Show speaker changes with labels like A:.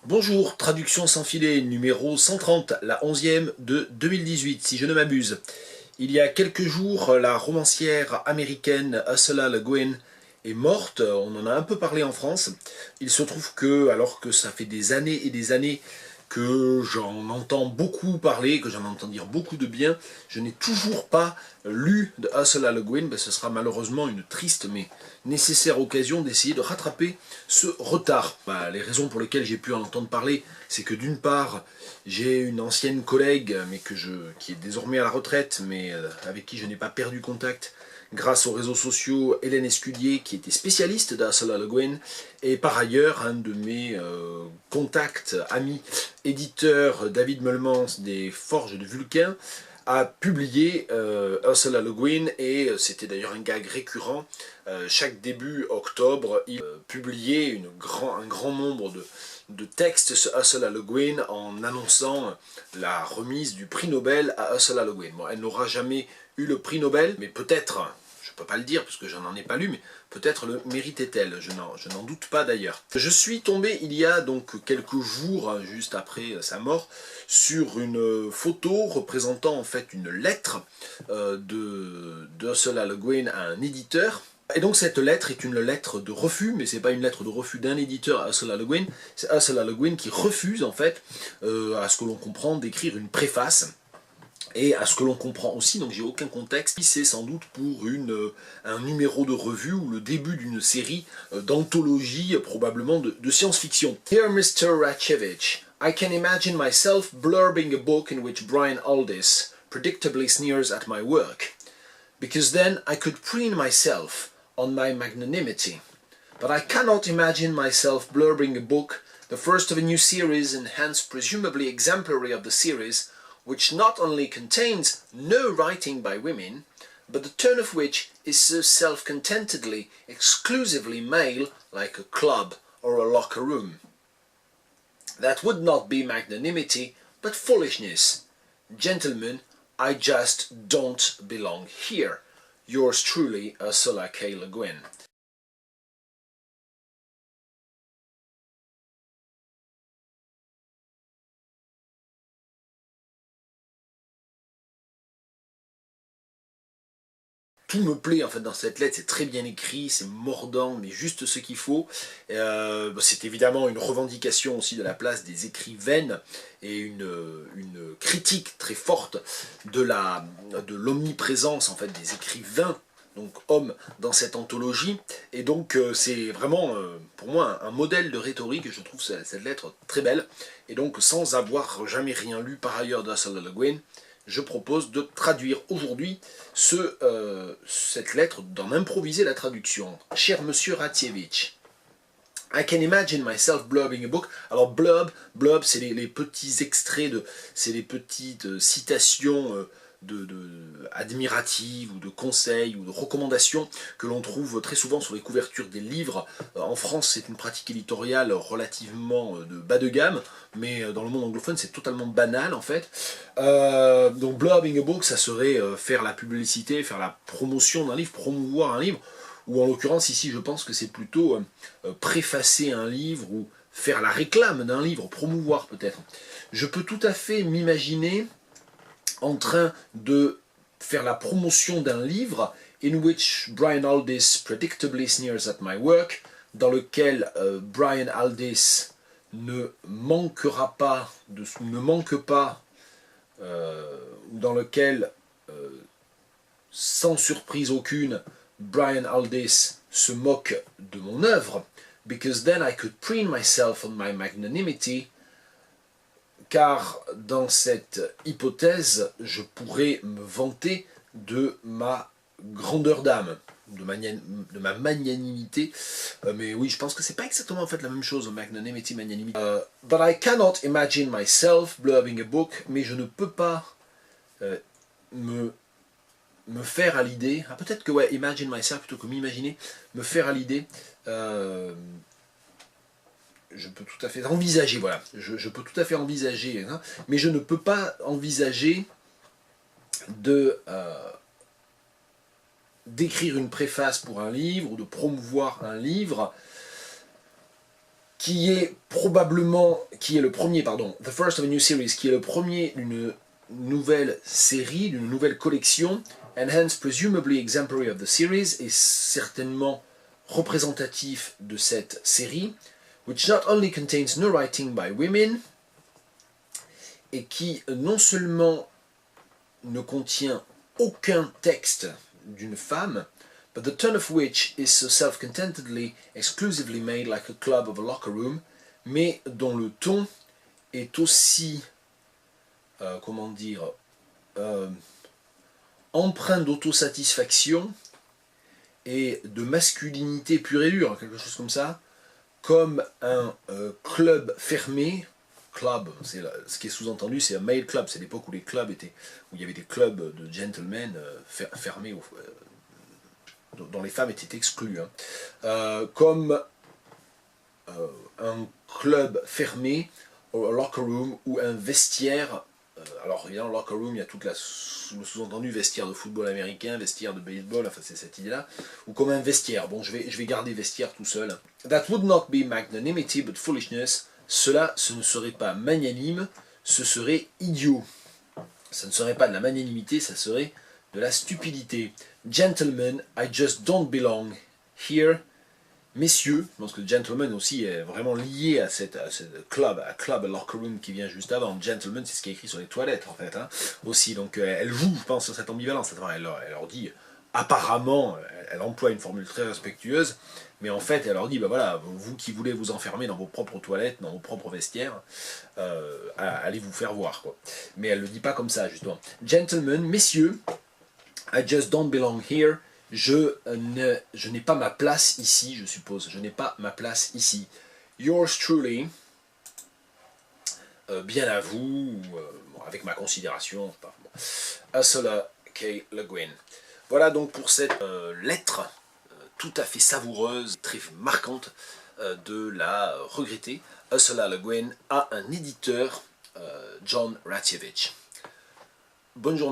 A: Bonjour, traduction sans filet numéro 130, la 11e de 2018, si je ne m'abuse. Il y a quelques jours, la romancière américaine Ursula Le Guin est morte, on en a un peu parlé en France. Il se trouve que, alors que ça fait des années et des années que j'en entends beaucoup parler, que j'en entends dire beaucoup de bien, je n'ai toujours pas lu de Ursula Le Guin. Ce sera malheureusement une triste mais nécessaire occasion d'essayer de rattraper ce retard. Les raisons pour lesquelles j'ai pu en entendre parler, c'est que d'une part, j'ai une ancienne collègue qui est désormais à la retraite, mais avec qui je n'ai pas perdu contact, grâce aux réseaux sociaux, Hélène Escudier, qui était spécialiste d'Ursula Le Guin, et par ailleurs, un de mes contacts, amis, éditeur, David Meulemans des Forges de Vulcain, a publié Ursula Le Guin, et c'était d'ailleurs un gag récurrent. Chaque début octobre, il publiait un grand nombre de textes sur Ursula Le Guin en annonçant la remise du prix Nobel à Ursula Le Guin. Bon, elle n'aura jamais eu le prix Nobel, mais peut-être, je ne peux pas le dire parce que je n'en ai pas lu, mais peut-être le méritait-elle, je n'en doute pas d'ailleurs. Je suis tombé il y a donc quelques jours, juste après sa mort, sur une photo représentant en fait une lettre d'Ursula Le Guin à un éditeur. Et donc cette lettre est une lettre de refus, mais c'est pas une lettre de refus d'un éditeur à Ursula Le Guin, c'est Ursula Le Guin qui refuse en fait, à ce que l'on comprend, d'écrire une préface. Et à ce que l'on comprend aussi, donc j'ai aucun contexte, c'est sans doute pour un numéro de revue ou le début d'une série d'anthologie, probablement de science-fiction. Dear Mr. Ratchevich, I can imagine myself blurbing a book in which Brian Aldiss predictably sneers at my work, because then I could preen myself on my magnanimity. But I cannot imagine myself blurbing a book, the first of a new series and hence presumably exemplary of the series, which not only contains no writing by women, but the tone of which is so self-contentedly, exclusively male, like a club or a locker room. That would not be magnanimity, but foolishness. Gentlemen, I just don't belong here. Yours truly, Ursula K. Le Guin. Tout me plaît en fait dans cette lettre, c'est très bien écrit, c'est mordant, mais juste ce qu'il faut. C'est évidemment une revendication aussi de la place des écrivaines et une critique très forte de l'omniprésence en fait des écrivains, donc hommes, dans cette anthologie. Et donc c'est vraiment pour moi un modèle de rhétorique. Je trouve cette lettre très belle. Et donc sans avoir jamais rien lu par ailleurs d'Ursula Le Guin, je propose de traduire aujourd'hui cette lettre, d'en improviser la traduction. Cher Monsieur Ratievich, I can imagine myself blurbing a book. Alors blurb, c'est les petits extraits, c'est les petites citations admiratives ou de conseils ou de recommandations que l'on trouve très souvent sur les couvertures des livres. En France, c'est une pratique éditoriale relativement de bas de gamme, mais dans le monde anglophone, c'est totalement banal en fait. Donc blurbing a book, ça serait faire la publicité, faire la promotion d'un livre, promouvoir un livre, ou en l'occurrence ici, je pense que c'est plutôt préfacer un livre ou faire la réclame d'un livre, promouvoir peut-être. Je peux tout à fait m'imaginer en train de faire la promotion d'un livre in which Brian Aldiss predictably sneers at my work, dans lequel Brian Aldiss ne manque pas, dans lequel, sans surprise aucune, Brian Aldiss se moque de mon œuvre, because then I could preen myself on my magnanimity, car dans cette hypothèse, je pourrais me vanter de ma grandeur d'âme, de ma magnanimité. Mais oui, je pense que c'est pas exactement en fait la même chose, magnanimity, magnanimity. But I cannot imagine myself blurbing a book, mais je ne peux pas me faire à l'idée, peut-être que ouais, imagine myself plutôt que m'imaginer, me faire à l'idée, je peux tout à fait envisager, voilà, je peux tout à fait envisager, hein, mais je ne peux pas envisager d'écrire une préface pour un livre ou de promouvoir un livre qui qui est le premier, pardon, The First of a New Series, qui est le premier d'une nouvelle série, d'une nouvelle collection, and hence presumably exemplary of the series, et certainement représentatif de cette série, which not only contains no writing by women, et qui non seulement ne contient aucun texte d'une femme, but the tone of which is so self-contentedly, exclusively made like a club of a locker room, mais dont le ton est aussi, comment dire, empreint d'autosatisfaction et de masculinité pure et dure, quelque chose comme ça, comme un club fermé. Club, c'est ce qui est sous-entendu, c'est un male club, c'est l'époque où les clubs étaient, où il y avait des clubs de gentlemen fermés, dont les femmes étaient exclues, hein. Comme un club fermé, un locker room ou un vestiaire. Alors évidemment, locker room, il y a tout le sous-entendu vestiaire de football américain, vestiaire de baseball, enfin c'est cette idée-là, ou comme un vestiaire. Bon, je vais garder vestiaire tout seul. That would not be magnanimity but foolishness. Cela, ce ne serait pas magnanime, ce serait idiot. Ça ne serait pas de la magnanimité, ça serait de la stupidité. Gentlemen, I just don't belong here. Messieurs, je pense que gentleman aussi est vraiment lié à cette club, locker room qui vient juste avant. Gentleman, c'est ce qui est écrit sur les toilettes en fait, hein, aussi. Donc elle joue, je pense, sur cette ambivalence. Elle leur dit, apparemment, elle emploie une formule très respectueuse, mais en fait, elle leur dit, bah voilà, vous qui voulez vous enfermer dans vos propres toilettes, dans vos propres vestiaires, allez vous faire voir, quoi. Mais elle le dit pas comme ça, justement. Gentlemen, messieurs, I just don't belong here. Je n'ai pas ma place ici, je suppose. Je n'ai pas ma place ici. Yours truly, bien à vous, bon, avec ma considération. Bon. Ursula K. Le Guin. Voilà donc pour cette lettre tout à fait savoureuse, très marquante de la regrettée Ursula Le Guin à un éditeur, John Ratievich. Bonne journée.